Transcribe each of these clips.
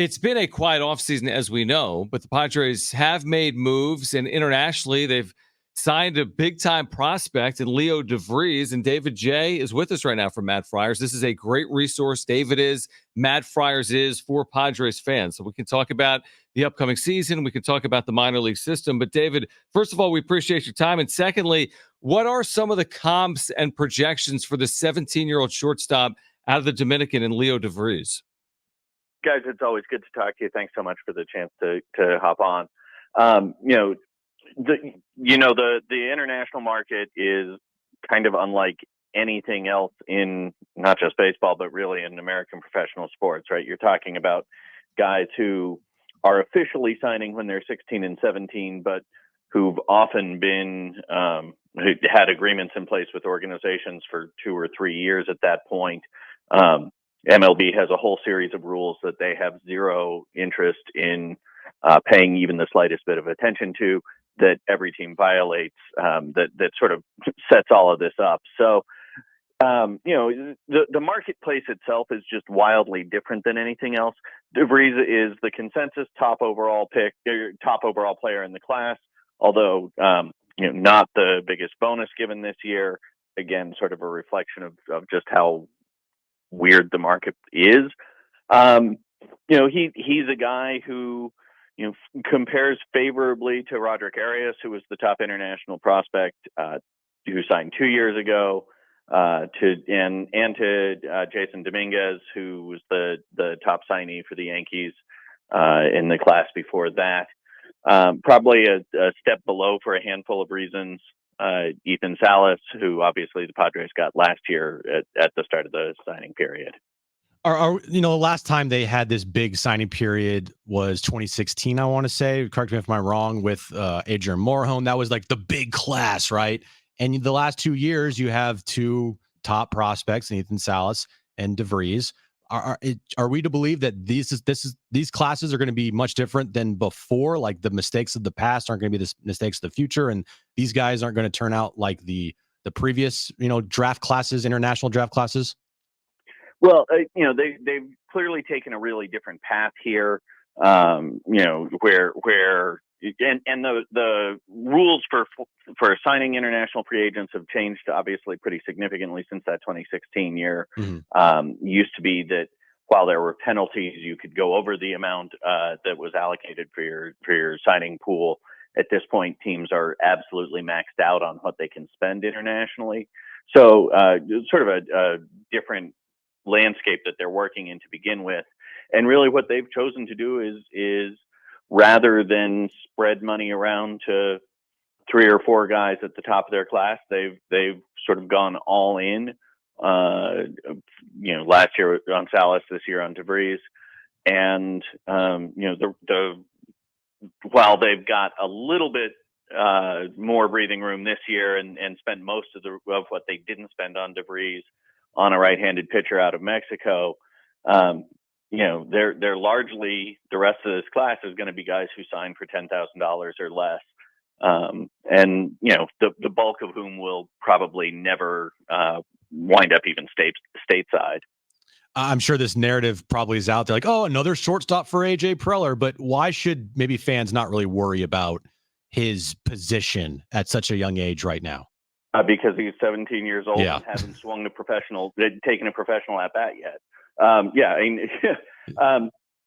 It's been a quiet offseason, as we know, but the Padres have made moves, and internationally, they've signed a big-time prospect in Leo Devries, and David J. is with us right now from Matt Friars. This is a great resource. David is, Matt Friars is for Padres fans. So we can talk about the upcoming season. We can talk about the minor league system. But, David, first of all, we appreciate your time. And secondly, what are some of the comps and projections for the 17-year-old shortstop out of the Dominican in Leo Devries? Guys, it's always good to talk to you. Thanks so much for the chance to hop on. The international market is kind of unlike anything else in not just baseball, but really in American professional sports, right? You're talking about guys who are officially signing when they're 16 and 17, but who've often been who had agreements in place with organizations for 2 or 3 years at that point. MLB has a whole series of rules that they have zero interest in paying even the slightest bit of attention to, that every team violates, that sort of sets all of this up. So, the marketplace itself is just wildly different than anything else. DeVries is the consensus top overall player in the class, although, not the biggest bonus given this year. Again, sort of a reflection of just how weird the market is. He's a guy who, compares favorably to Roderick Arias, who was the top international prospect, who signed 2 years ago, to Jason Dominguez, who was the top signee for the Yankees in the class before that. Probably a step below for a handful of reasons. Ethan Salas, who obviously the Padres got last year at the start of the signing period. The last time they had this big signing period was 2016, I want to say. Correct me if I'm wrong, with Adrian Morejon. That was like the big class, right? And the last 2 years, you have 2 top prospects, Ethan Salas and DeVries. Are we to believe that these classes are going to be much different than before? Like the mistakes of the past aren't going to be the mistakes of the future, and these guys aren't going to turn out like the previous draft classes, international draft classes? Well, they've clearly taken a really different path here. Where the rules for signing international free agents have changed, obviously, pretty significantly since that 2016 year. Mm-hmm. Used to be that while there were penalties, you could go over the amount that was allocated for your signing pool. At this point, teams are absolutely maxed out on what they can spend internationally. So, sort of a different landscape that they're working in to begin with. And really what they've chosen to do is rather than spread money around to 3 or 4 guys at the top of their class, they've sort of gone all in, last year on Salas, this year on DeVries. And, while they've got a little bit more breathing room this year and spent most of what they didn't spend on DeVries on a right-handed pitcher out of Mexico, they're largely, the rest of this class is going to be guys who sign for $10,000 or less. And the bulk of whom will probably never wind up even stateside. I'm sure this narrative probably is out there like, oh, another shortstop for AJ Preller, but why should maybe fans not really worry about his position at such a young age right now? Because he's 17 years old and hasn't taken a professional at bat yet.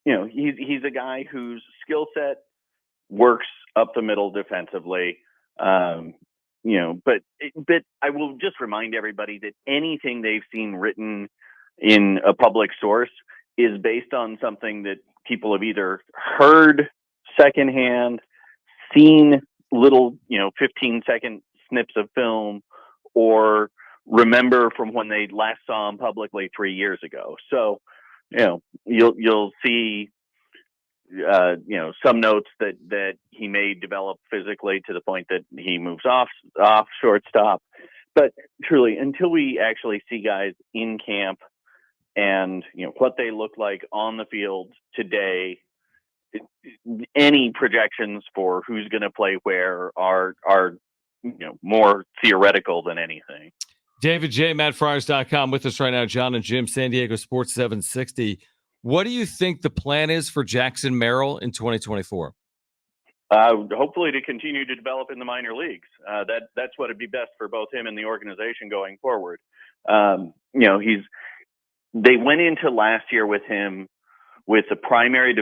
He's a guy whose skill set works up the middle defensively. But I will just remind everybody that anything they've seen written in a public source is based on something that people have either heard secondhand, seen little, 15-second snips of film, or remember from when they last saw him publicly 3 years ago. So, you'll see, some notes that he may develop physically to the point that he moves off shortstop. But truly, until we actually see guys in camp and, what they look like on the field today, any projections for who's going to play where are more theoretical than anything. David J, MattFriars.com with us right now. Jon and Jim, San Diego Sports 760. What do you think the plan is for Jackson Merrill in 2024? Hopefully to continue to develop in the minor leagues. That's what would be best for both him and the organization going forward. They went into last year with him with the primary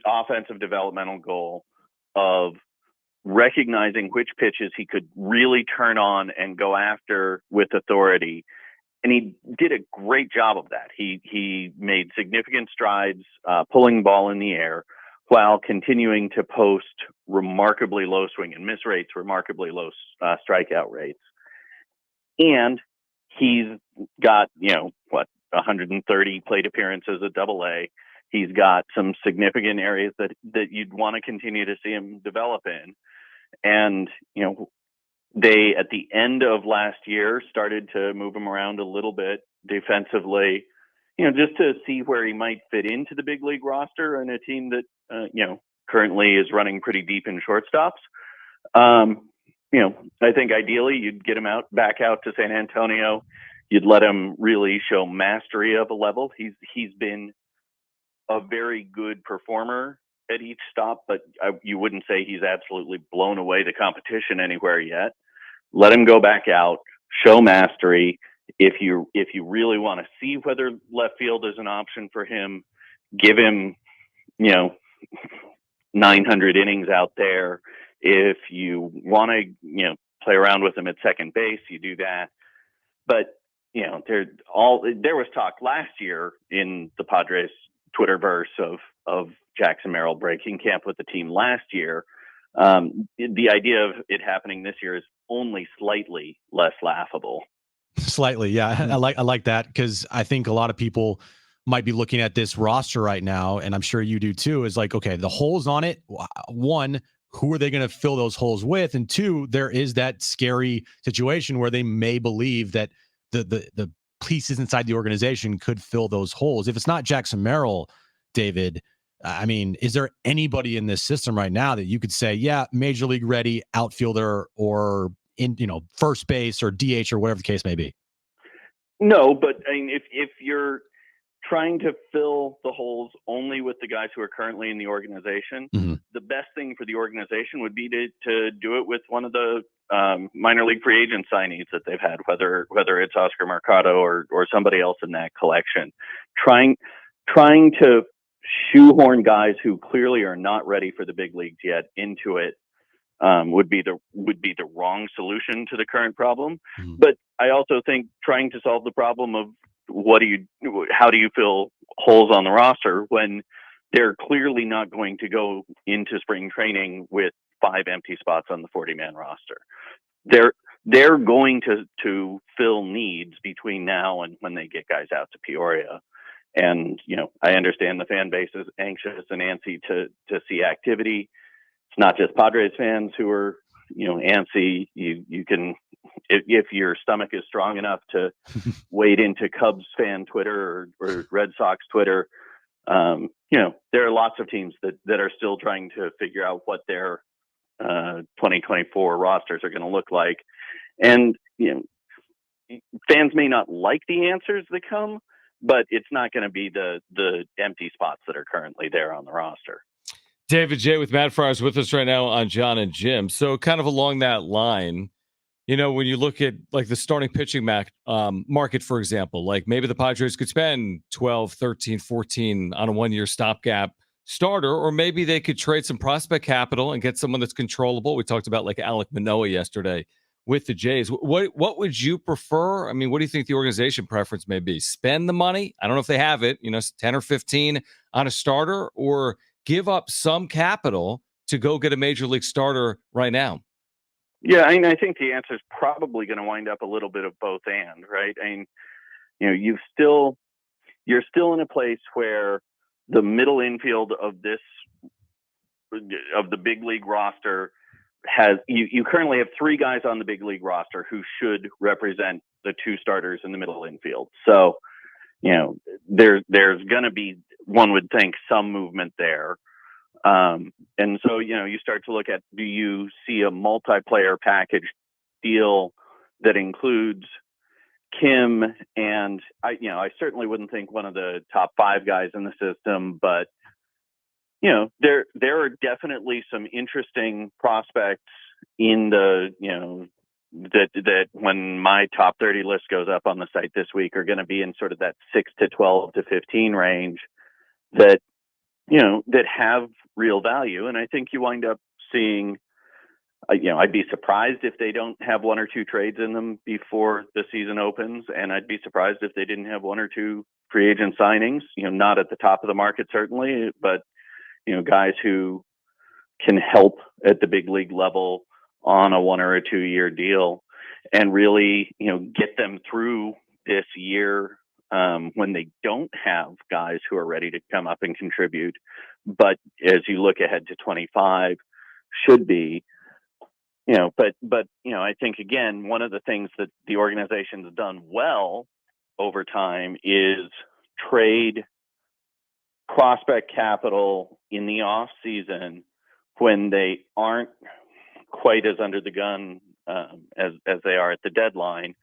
offensive developmental goal of recognizing which pitches he could really turn on and go after with authority. And he did a great job of that. He made significant strides pulling ball in the air while continuing to post remarkably low swing and miss rates, remarkably low strikeout rates. And he's got, 130 plate appearances at Double-A. He's got some significant areas that you'd want to continue to see him develop in. And, they, at the end of last year, started to move him around a little bit defensively, just to see where he might fit into the big league roster and a team that, currently is running pretty deep in shortstops. I think ideally you'd get him back out to San Antonio. You'd let him really show mastery of a level. He's been a very good performer at each stop, but you wouldn't say he's absolutely blown away the competition anywhere yet. Let him go back out, show mastery. If you really want to see whether left field is an option for him, give him, 900 innings out there. If you want to, play around with him at second base, you do that. But, there was talk last year in the Padres Twitterverse of Jackson Merrill breaking camp with the team last year. The idea of it happening this year is only slightly less laughable. Slightly, yeah. I like that, because I think a lot of people might be looking at this roster right now, and I'm sure you do too, is like, okay, the holes on it. One, who are they going to fill those holes with? And two, there is that scary situation where they may believe that the pieces inside the organization could fill those holes. If it's not Jackson Merrill, David, I mean, is there anybody in this system right now that you could say, yeah, major league ready outfielder or in, first base or DH or whatever the case may be? No, but I mean, if you're trying to fill the holes only with the guys who are currently in the organization, the best thing for the organization would be to do it with one of the minor league free agent signees that they've had, whether it's Oscar Mercado or somebody else in that collection. Trying to shoehorn guys who clearly are not ready for the big leagues yet into it would be the wrong solution to the current problem. But I also think trying to solve the problem of how do you fill holes on the roster when they're clearly not going to go into spring training with 5 empty spots on the 40-man roster. They're going to fill needs between now and when they get guys out to Peoria. And, I understand the fan base is anxious and antsy to see activity. It's not just Padres fans who are, antsy. You can, if your stomach is strong enough to wade into Cubs fan Twitter or Red Sox Twitter, there are lots of teams that are still trying to figure out what their 2024 rosters are going to look like. And, fans may not like the answers that come, but it's not going to be the empty spots that are currently there on the roster. David J. with Matt Friars with us right now on Jon and Jim. So kind of along that line, when you look at like the starting pitching market, for example, like maybe the Padres could spend 12, 13, 14 on a 1-year stopgap starter, or maybe they could trade some prospect capital and get someone that's controllable. We talked about like Alek Manoah yesterday with the Jays. What would you prefer? I mean, what do you think the organization preference may be? Spend the money? I don't know if they have it, 10 or 15 on a starter, or give up some capital to go get a major league starter right now? Yeah, I think the answer is probably going to wind up a little bit of both and, right? I mean, you're still in a place where the middle infield of the big league roster you currently have 3 guys on the big league roster who should represent the 2 starters in the middle infield. So, there's going to be, one would think, some movement there. And so, you start to look at, do you see a multiplayer package deal that includes Kim, and I certainly wouldn't think one of the top 5 guys in the system, but there are definitely some interesting prospects in the that when my top 30 list goes up on the site this week are going to be in sort of that 6 to 12 to 15 range that that have real value, and I think you wind up seeing. I'd be surprised if they don't have 1 or 2 trades in them before the season opens, and I'd be surprised if they didn't have 1 or 2 free agent signings. Not at the top of the market certainly, but guys who can help at the big league level on a 1 or a 2 year deal, and really get them through this year when they don't have guys who are ready to come up and contribute. But as you look ahead to 25, should be. But I think again, one of the things that the organization's done well over time is trade prospect capital in the off season when they aren't quite as under the gun as they are at the deadline.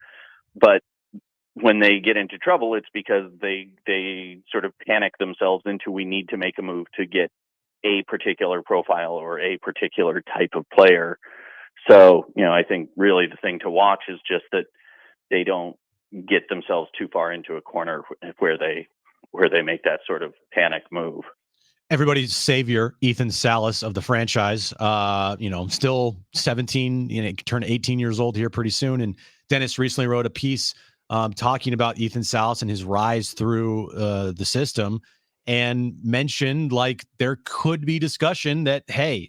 But when they get into trouble, it's because they sort of panic themselves into, we need to make a move to get a particular profile or a particular type of player. So, I think really the thing to watch is just that they don't get themselves too far into a corner where they make that sort of panic move. Everybody's savior, Ethan Salas of the franchise, still 17, turn 18 years old here pretty soon. And Dennis recently wrote a piece talking about Ethan Salas and his rise through the system, and mentioned like there could be discussion that, hey,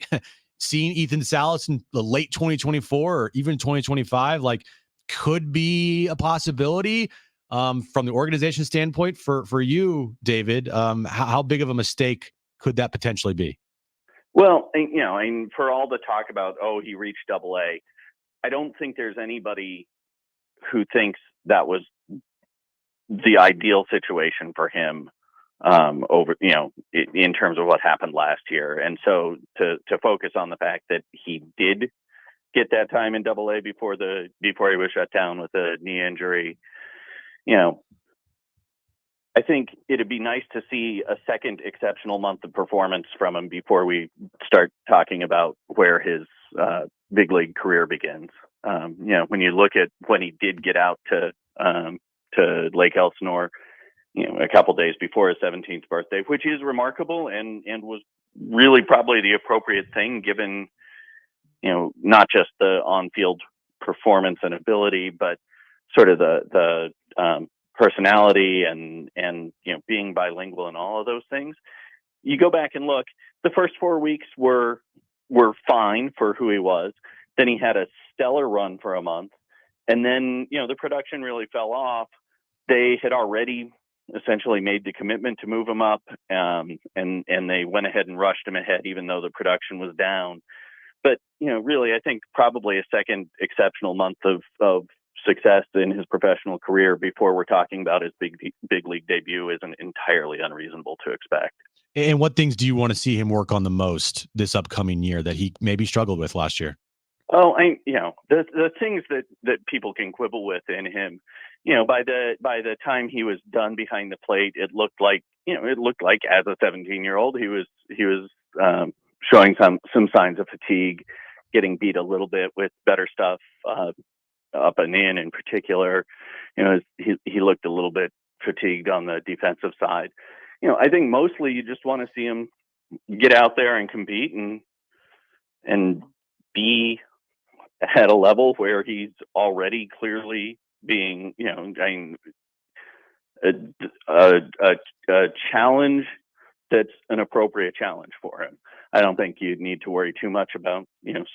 seeing Ethan Salas in the late 2024 or even 2025, like could be a possibility from the organization standpoint for you, David. How big of a mistake could that potentially be? Well, and for all the talk about, he reached AA, I don't think there's anybody who thinks that was the ideal situation for him over, in terms of what happened last year. And so to focus on the fact that he did get that time in AA before he was shut down with a knee injury, I think it'd be nice to see a second exceptional month of performance from him before we start talking about where his big league career begins. When you look at when he did get out to Lake Elsinore, a couple days before his 17th birthday, which is remarkable and was really probably the appropriate thing given, not just the on-field performance and ability, but sort of the personality and being bilingual and all of those things. You go back and look, the first 4 weeks were fine for who he was. Then he had a stellar run for a month, and then the production really fell off. They had already essentially made the commitment to move him up, and they went ahead and rushed him ahead, even though the production was down. But really, I think probably a second exceptional month of success in his professional career before we're talking about his big league debut isn't entirely unreasonable to expect. And what things do you want to see him work on the most this upcoming year that he maybe struggled with last year? Oh, the things that people can quibble with in him, by the time he was done behind the plate, it looked like as a 17-year-old, he was showing some signs of fatigue, getting beat a little bit with better stuff up and in particular. He looked a little bit fatigued on the defensive side. I think mostly you just want to see him get out there and compete and be at a level where he's already clearly being, a challenge that's an appropriate challenge for him. I don't think you'd need to worry too much about,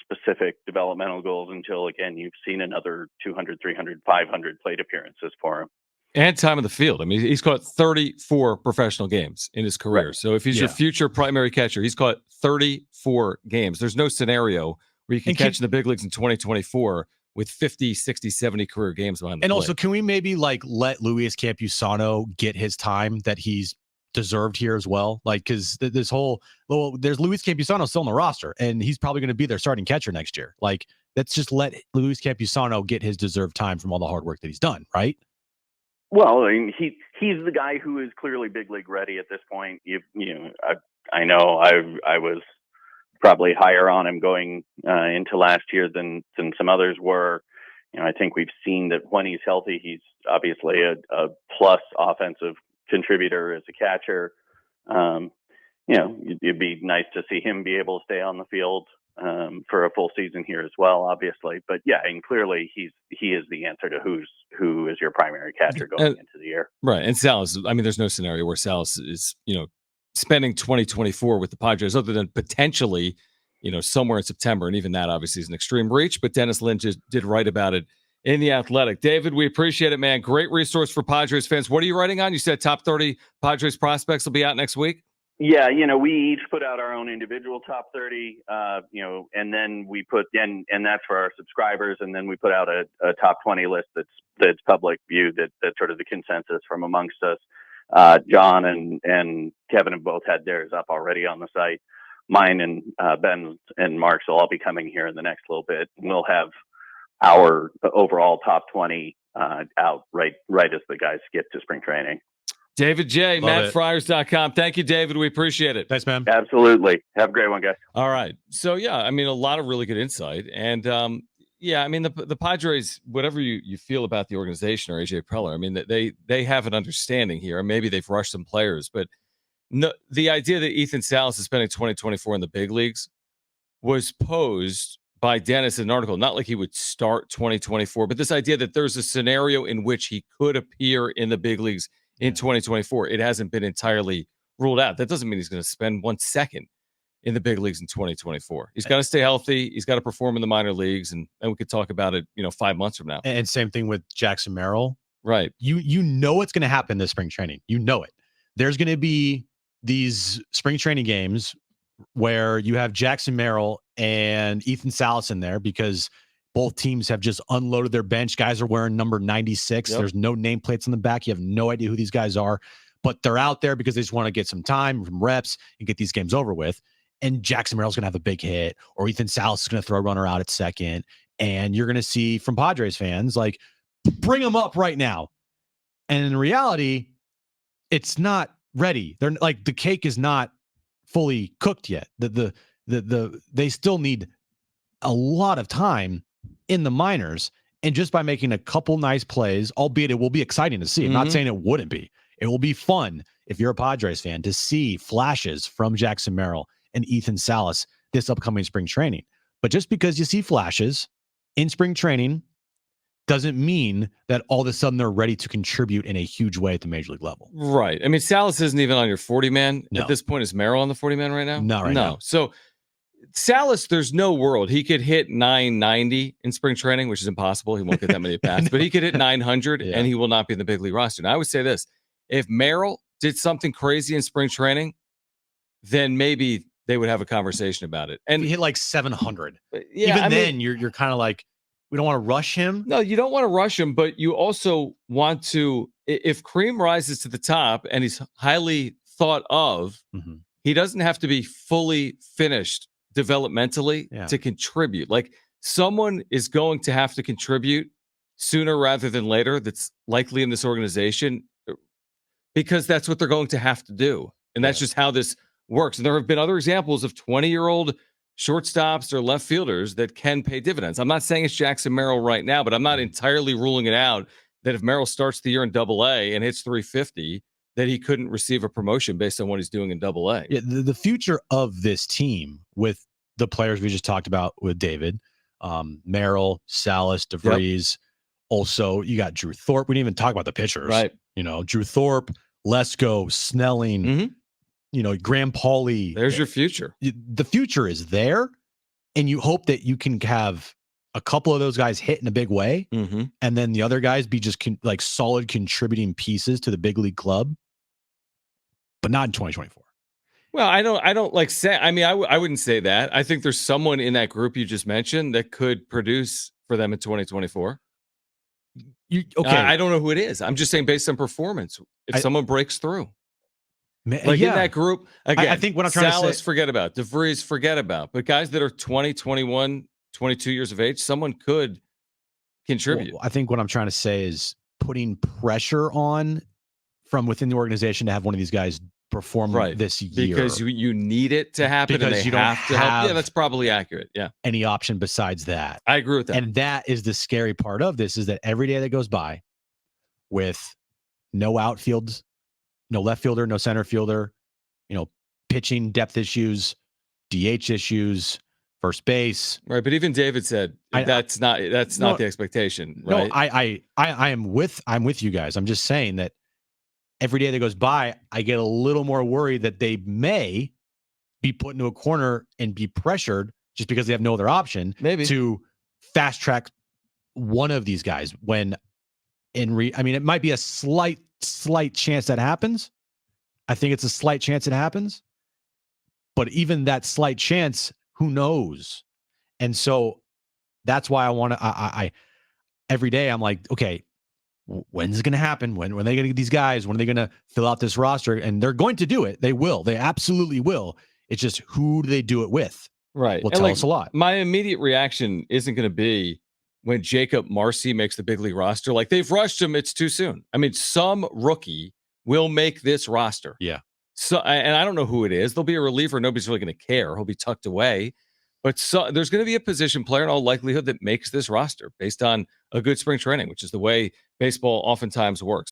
specific developmental goals until, again, you've seen another 200, 300, 500 plate appearances for him. And time in the field. I mean, he's caught 34 professional games in his career. Right. So if he's your future primary catcher, he's caught 34 games. There's no scenario where you can catch in the big leagues in 2024 with 50, 60, 70 career games behind the plate. And also, can we maybe let Luis Campusano get his time that he's deserved here as well? Like, because there's Luis Campusano still on the roster, and he's probably going to be their starting catcher next year. Like, let's just let Luis Campusano get his deserved time from all the hard work that he's done, right? Well, I mean, he's the guy who is clearly big league ready at this point. I know I was probably higher on him going into last year than some others were. I think we've seen that when he's healthy, he's obviously a plus offensive contributor as a catcher. It'd be nice to see him be able to stay on the field for a full season here as well, obviously. But yeah, and clearly he is the answer to who is your primary catcher going into the year. Right. And Salas, I mean, there's no scenario where Salas is, spending 2024 with the Padres other than potentially, somewhere in September. And even that obviously is an extreme reach, but Dennis Lynch did write about it in The Athletic. David, we appreciate it, man. Great resource for Padres fans. What are you writing on? You said top 30 Padres prospects will be out next week. Yeah, we each put out our own individual top 30, and then we put and that's for our subscribers, and then we put out a top 20 list that's public view, that's sort of the consensus from amongst us. John and Kevin have both had theirs up already on the site. Mine and Ben and Mark's will all be coming here in the next little bit. We'll have our overall top 20 out right as the guys get to spring training. David J, MattFriars.com. Thank you, David. We appreciate it. Thanks, man. Absolutely. Have a great one, guys. All right. So, yeah, I mean, a lot of really good insight. And, I mean, the Padres, whatever you feel about the organization or AJ Preller, I mean, they have an understanding here. And maybe they've rushed some players. But no, the idea that Ethan Salas is spending 2024 in the big leagues was posed by Dennis in an article, not like he would start 2024, but this idea that there's a scenario in which he could appear in the big leagues in 2024. It hasn't been entirely ruled out. That doesn't mean he's going to spend 1 second in the big leagues in 2024. He's got to stay healthy. He's got to perform in the minor leagues, and we could talk about it, 5 months from now. And same thing with Jackson Merrill. Right. You know what's going to happen this spring training. You know it. There's going to be these spring training games where you have Jackson Merrill and Ethan Salas in there because both teams have just unloaded their bench. Guys are wearing number 96. Yep. There's no nameplates on the back. You have no idea who these guys are, but they're out there because they just want to get some time from reps and get these games over with. And Jackson Merrill's going to have a big hit, or Ethan Salas is going to throw a runner out at second. And you're going to see from Padres fans, like, bring them up right now. And in reality, it's not ready. They're like, the cake is not fully cooked yet. They still need a lot of time in the minors, and just by making a couple nice plays, albeit it will be exciting to see. I'm not saying it wouldn't be. It will be fun if you're a Padres fan to see flashes from Jackson Merrill and Ethan Salas this upcoming spring training. But just because you see flashes in spring training doesn't mean that all of a sudden they're ready to contribute in a huge way at the major league level. Right. I mean, Salas isn't even on your 40-man. No. At this point, is Merrill on the 40-man right now? Not right now. So Salas, there's no world. He could hit 990 in spring training, which is impossible. He won't get that many at bats, but he could hit 900 and he will not be in the big league roster. And I would say this, if Merrill did something crazy in spring training, then maybe they would have a conversation about it. And he hit like 700. Yeah, then you're kind of like, we don't want to rush him. No, you don't want to rush him, but you also want to, if Cream rises to the top and he's highly thought of, he doesn't have to be fully finished developmentally to contribute. Like, someone is going to have to contribute sooner rather than later that's likely in this organization, because that's what they're going to have to do. And that's just how this works. And there have been other examples of 20-year-old shortstops or left fielders that can pay dividends. I'm not saying it's Jackson Merrill right now, but I'm not entirely ruling it out that if Merrill starts the year in Double-A and hits 350, that he couldn't receive a promotion based on what he's doing in Double-A. Yeah, the future of this team with the players we just talked about with David, Merrill, Salas, Devries. Also, you got Drew Thorpe. We didn't even talk about the pitchers. Right. Drew Thorpe, Lesko, Snelling, Graham Pauley. There's your future. The future is there, and you hope that you can have a couple of those guys hit in a big way, and then the other guys be just like solid contributing pieces to the big league club, but not in 2024. Well, I don't like say. I mean, I wouldn't say that. I think there's someone in that group you just mentioned that could produce for them in 2024. Okay, I don't know who it is. I'm just saying based on performance. If someone breaks through, in that group, again, I think what I'm trying Salas, to say, forget about DeVries, forget about. But guys that are 20, 21, 22 years of age, someone could contribute. Well, I think what I'm trying to say is putting pressure on from within the organization to have one of these guys perform this year. Because you need it to happen, because and they you don't have to help. Yeah, have that's probably accurate. Yeah. any option besides that. I agree with that. And that is the scary part of this, is that every day that goes by with no outfield, no left fielder, no center fielder, pitching depth issues, DH issues, first base. Right. But even David said that's not the expectation. Right. No, I'm with you guys. I'm just saying that every day that goes by, I get a little more worried that they may be put into a corner and be pressured just because they have no other option to fast track one of these guys. When it might be a slight chance that happens. I think it's a slight chance it happens, but even that slight chance, who knows? And so that's why I want to, I every day I'm like, okay, when's it going to happen? When are they going to get these guys? When are they going to fill out this roster? And they're going to do it. They will. They absolutely will. It's just, who do they do it with? Right. Will tell us a lot. My immediate reaction isn't going to be when Jacob Marcy makes the big league roster. Like, they've rushed him. It's too soon. I mean, some rookie will make this roster. Yeah. So, and I don't know who it is. There'll be a reliever. Nobody's really going to care. He'll be tucked away. But there's going to be a position player in all likelihood that makes this roster based on a good spring training, which is the way baseball oftentimes works.